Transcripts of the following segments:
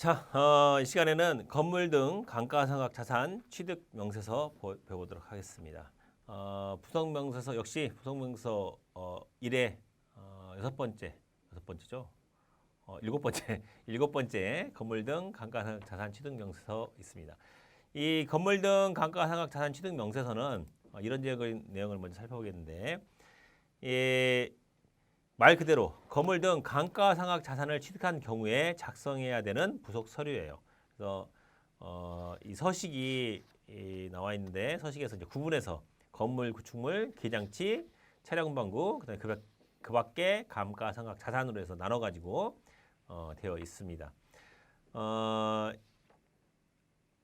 자, 이 시간에는 건물 등 감가상각 자산 취득 명세서 배워보도록 하겠습니다. 부속명세서 역시 부속명세서 1의 여섯 번째죠. 일곱 번째, 일곱 번째 건물 등 감가상각 자산 취득 명세서 있습니다. 이 건물 등 감가상각 자산 취득 명세서는 이런 내용을 먼저 살펴보겠는데, 말 그대로 건물 등 감가상각 자산을 취득한 경우에 작성해야 되는 부속 서류예요. 그래서 이 서식이 나와 있는데 서식에서 이제 구분해서 건물, 구축물, 기장치, 차량 운반구, 그다음에 그 밖에 감가상각 자산으로 해서 나눠 가지고 되어 있습니다.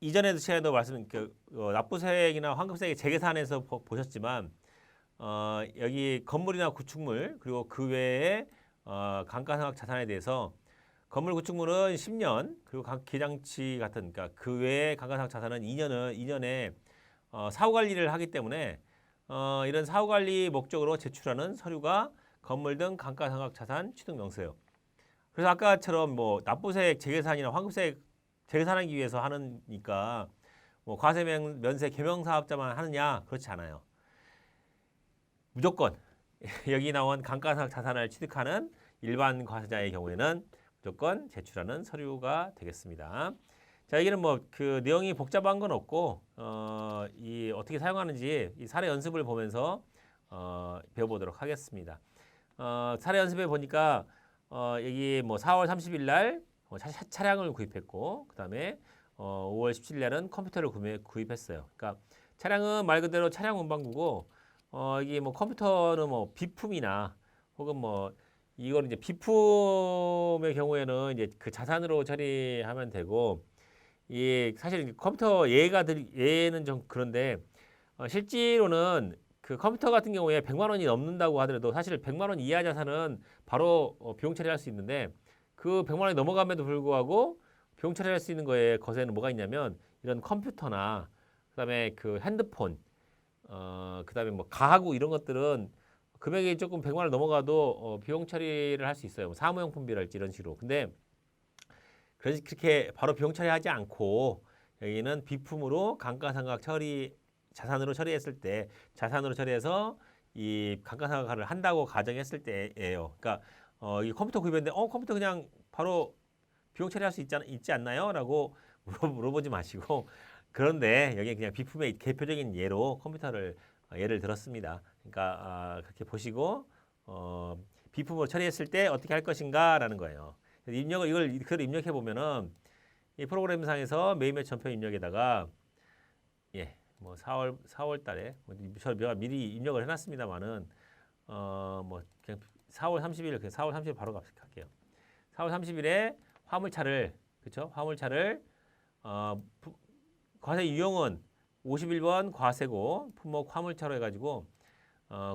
이전에도 시간에도 납부세액이나 환급세액 재계산에서 보셨지만 여기 건물이나 구축물 그리고 그 외에 감가상각 자산에 대해서 건물 구축물은 10년 그리고 기장치 같은 그러니까 그 외에 감가상각 자산은 2년에 사후 관리를 하기 때문에 이런 사후 관리 목적으로 제출하는 서류가 건물 등 감가상각 자산 취득 명세요. 그래서 아까처럼 뭐 납부세액 재계산이나 환급세액 재계산하기 위해서 하니까 뭐 과세 면세 개명 사업자만 하느냐 그렇지 않아요. 무조건 여기 나온 감가상각 자산을 취득하는 일반 과세자의 경우에는 무조건 제출하는 서류가 되겠습니다. 자, 여기는 뭐 그 내용이 복잡한 건 없고 이 어떻게 사용하는지 이 사례 연습을 보면서 배워보도록 하겠습니다. 사례 연습에 보니까 여기 뭐 4월 30일 날 차량을 구입했고 그다음에 5월 17일 날은 컴퓨터를 구입했어요. 그러니까 차량은 말 그대로 차량 운반구고 이게 뭐 컴퓨터는 뭐 비품이나 혹은 뭐 이걸 이제 비품의 경우에는 이제 그 자산으로 처리하면 되고 이 사실 컴퓨터 예는 좀 그런데 실제로는 그 컴퓨터 같은 경우에 100만 원이 넘는다고 하더라도 사실 100만 원 이하 자산은 바로 비용 처리할 수 있는데 그 100만 원이 넘어감에도 불구하고 비용 처리할 수 있는 것에는 뭐가 있냐면 이런 컴퓨터나 그다음에 그 핸드폰 그다음에 뭐 가구 이런 것들은 금액이 조금 100만 원 넘어가도 비용 처리를 할 수 있어요. 뭐 사무용품비랄지 이런 식으로. 근데 그렇게 바로 비용 처리하지 않고 여기는 비품으로 감가상각 처리 자산으로 처리했을 때 자산으로 처리해서 이 감가상각을 한다고 가정했을 때예요. 그러니까 이 컴퓨터 구입했는데 컴퓨터 그냥 바로 비용 처리할 수 있지 않나요? 라고 물어보지 마시고 그런데 여기 그냥 비품의 대표적인 예로 컴퓨터를 예를 들었습니다. 그러니까 그렇게 보시고 비품으로 처리했을 때 어떻게 할 것인가라는 거예요. 이걸 그대로 입력해 보면은 이 프로그램상에서 매일매일 전표 입력에다가 뭐 4월 달에 제가 미리 입력을 해놨습니다만은 뭐 그냥 4월 30일 4월 30일 바로 갈게요. 4월 30일에 화물차를 그렇죠? 화물차를 과세 유형은 51번 과세고 품목 화물차로 해가지고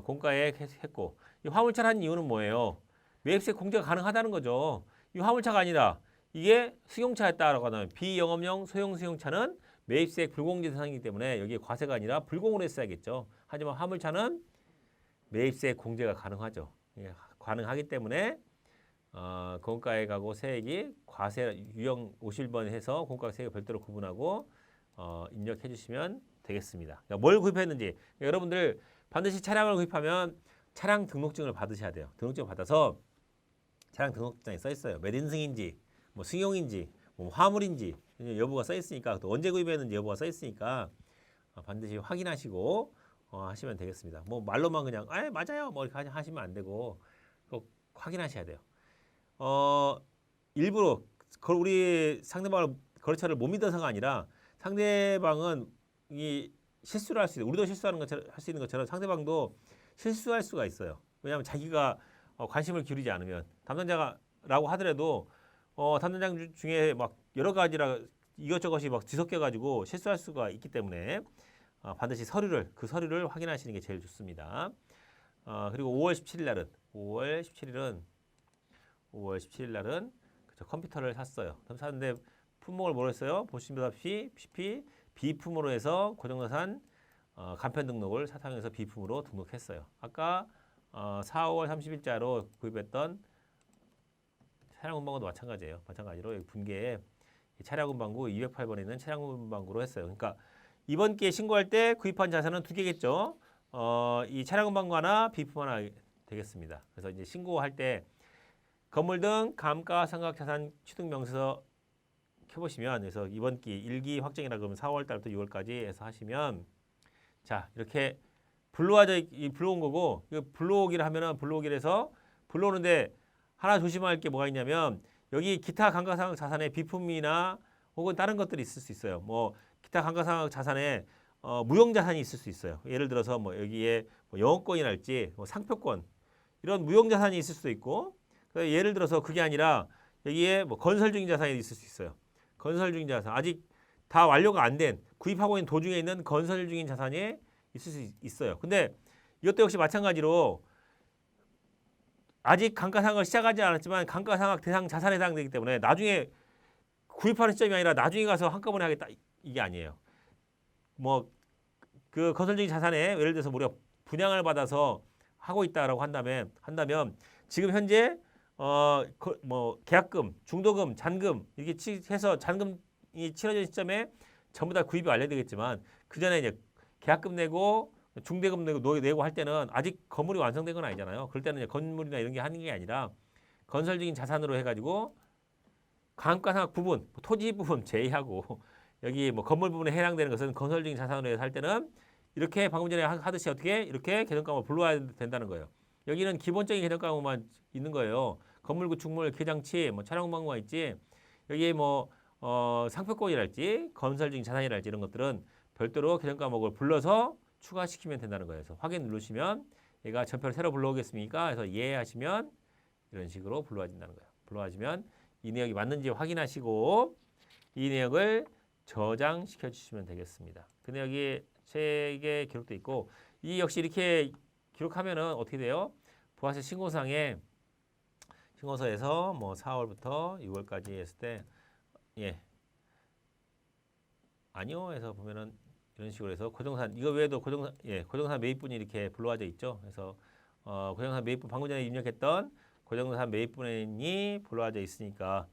공가액 했고 이 화물차를 한 이유는 뭐예요? 매입세 공제가 가능하다는 거죠. 이 화물차가 아니라 이게 승용차였다라고 하면 비영업용 소형 승용차는 매입세 불공제 대상이기 때문에 여기에 과세가 아니라 불공으로 했어야겠죠. 하지만 화물차는 매입세 공제가 가능하죠. 가능하기 때문에 공가액하고 세액이 과세 유형 51번 해서 공가액 세액을 별도로 구분하고 입력해 주시면 되겠습니다. 그러니까 뭘 구입했는지 그러니까 여러분들 반드시 차량을 구입하면 차량 등록증을 받으셔야 돼요. 등록증을 받아서 차량 등록장에 써 있어요. 몇 인승인지, 뭐 승용인지, 뭐 화물인지 여부가 써 있으니까 또 언제 구입했는지 여부가 써 있으니까 반드시 확인하시고 하시면 되겠습니다. 뭐 말로만 그냥 맞아요 뭐 이렇게 하시면 안 되고 꼭 확인하셔야 돼요. 일부러 우리 상대방을 거래처를 못 믿어서가 아니라 상대방은 이 실수를 할 수 있어요. 우리도 실수하는 것처럼 할 수 있는 것처럼 상대방도 실수할 수가 있어요. 왜냐하면 자기가 관심을 기울이지 않으면 담당자라고 하더라도 담당자 중에 막 여러 가지라 이것저것이 막 뒤섞여 가지고 실수할 수가 있기 때문에 반드시 그 서류를 확인하시는 게 제일 좋습니다. 그리고 5월 17일 날은 그쵸, 컴퓨터를 샀어요. 샀는데 품목을 뭐로 했어요? 보시다시피 비품으로 해서 고정자산 간편 등록을 사탕에서 비품으로 등록했어요. 아까 4월 30일자로 구입했던 차량 운반과도 마찬가지예요. 마찬가지로 여기 분계에 차량금 방구 208번에 있는 차량금 방구로 했어요. 그러니까 이번 기회에 신고할 때 구입한 자산은 두 개겠죠. 이 차량금 방구 하나, 비품 하나 되겠습니다. 그래서 이제 신고할 때 건물 등 감가상각 자산 취득 명세서 켜보시면, 그래서 이번 기 1기 확정이라 그러면 4월 달부터 6월까지 해서 하시면, 자 이렇게 불러온 거고, 이거 불러오기를 하면은 불러오기를 불러오는데 하나 조심할 게 뭐가 있냐면, 여기 기타 감가상각 자산의 비품이나 혹은 다른 것들이 있을 수 있어요. 뭐 기타 감가상각 자산에 무형자산이 있을 수 있어요. 예를 들어서 뭐 여기에 뭐 영업권이랄지 뭐 상표권 이런 무형자산이 있을 수도 있고, 예를 들어서 그게 아니라 여기에 뭐 건설 중인 자산이 있을 수 있어요. 건설 중인 자산, 아직 다 완료가 안 된, 구입하고 있는 도중에 있는 건설 중인 자산이 있을 수 있어요. 근데 이것도 역시 마찬가지로 아직 감가상각을 시작하지 않았지만 감가상각 대상 자산에 해당되기 때문에 나중에 구입하는 시점이 아니라 나중에 가서 한꺼번에 하겠다, 이게 아니에요. 뭐 그 건설 중인 자산에 예를 들어서 우리가 분양을 받아서 하고 있다라고 한다면 지금 현재 뭐 계약금, 중도금, 잔금 이렇게 해서 잔금이 치러진 시점에 전부 다 구입이 완료되겠지만, 그 전에 이제 계약금 내고 중대금 내고 할 때는 아직 건물이 완성된 건 아니잖아요. 그럴 때는 이제 건물이나 이런 게 하는 게 아니라 건설 중인 자산으로 해가지고 감가상각 부분, 토지 부분 제외하고 여기 뭐 건물 부분에 해당되는 것은 건설 중인 자산으로 해서 할 때는 이렇게 방금 전에 하듯이 어떻게 이렇게 계정과목을 불러와야 된다는 거예요. 여기는 기본적인 계정과목만 있는 거예요. 건물 구축물 개장치 뭐 차량방구가 있지, 여기에 뭐 상표권이랄지 건설 중인 자산이랄지 이런 것들은 별도로 계정과목을 불러서 추가시키면 된다는 거예요. 그래서 확인 누르시면 얘가 전표를 새로 불러오겠습니까? 해서 예 하시면 이런 식으로 불러와진다는 거예요. 불러와지면 이 내역이 맞는지 확인하시고 이 내역을 저장시켜 주시면 되겠습니다. 그 내역이 책에 기록돼 있고, 이 역시 이렇게 기록하면은 어떻게 돼요? 부가세 신고상에 신고서에서 뭐 4월부터 6월까지 했을 때 아니요 해서 보면은 이런 식으로 해서 고정산, 이거 외에도 고정산 매입분이 이렇게 불러와져 있죠. 그래서 고정산 매입분 방금 전에 입력했던 고정산 매입분이 불러와져 있으니까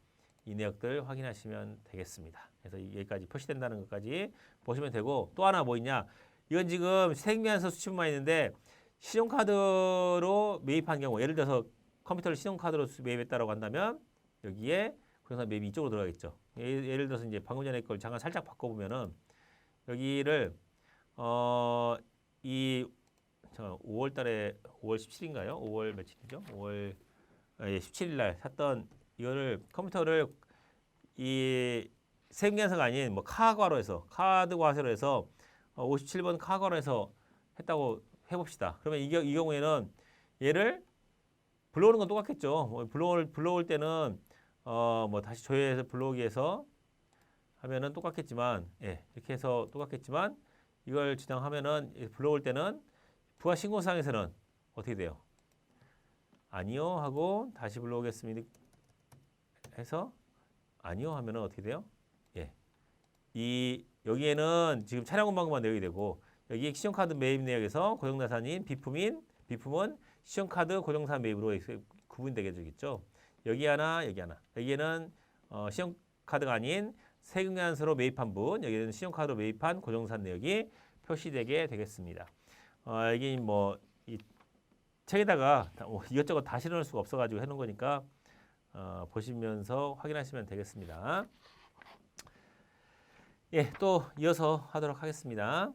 이 내역들 확인하시면 되겠습니다. 그래서 여기까지 표시된다는 것까지 보시면 되고, 또 하나 뭐 있냐? 이건 지금 생명서 수치분만 있는데 신용카드로 매입한 경우, 예를 들어서 컴퓨터를 신용카드로 매입했다라고 한다면 여기에 고정산 매입이 이쪽으로 들어가겠죠. 예를 들어서 이제 방금 전에 걸 잠깐 살짝 바꿔보면은 여기를 이 5월 달에 5월 17일인가요? 5월 며칠이죠? 5월 17일 날 샀던 이거를 컴퓨터를 이 세금계산서가 아닌 뭐 카과로 해서 카드 과세로 해서 57번 카과로 해서 했다고 해봅시다. 그러면 이 경우에는 얘를 불러오는 건 똑같겠죠. 뭐 불러올 때는 뭐 다시 조회해서 불러오기 위해서 하면은 똑같겠지만, 이렇게 해서 똑같겠지만 이걸 지정하면은 불러올 때는 부가신고상에서는 어떻게 돼요? 아니요 하고 다시 불러오겠습니다 해서 아니요 하면은 어떻게 돼요? 여기에는 지금 차량금 방구만 내역이 되고, 여기 신용카드 매입 내역에서 고정자산인 비품은 신용카드 고정자산 매입으로 구분되게 되겠죠. 여기 하나, 여기 하나. 여기에는 신용카드가 아닌 세금계산서로 매입한 분, 여기는 신용카드로 매입한 고정자산 내역이 표시되게 되겠습니다. 여기 뭐 이 책에다가 이것저것 다 실어놓을 수가 없어가지고 해놓은 거니까 보시면서 확인하시면 되겠습니다. 또 이어서 하도록 하겠습니다.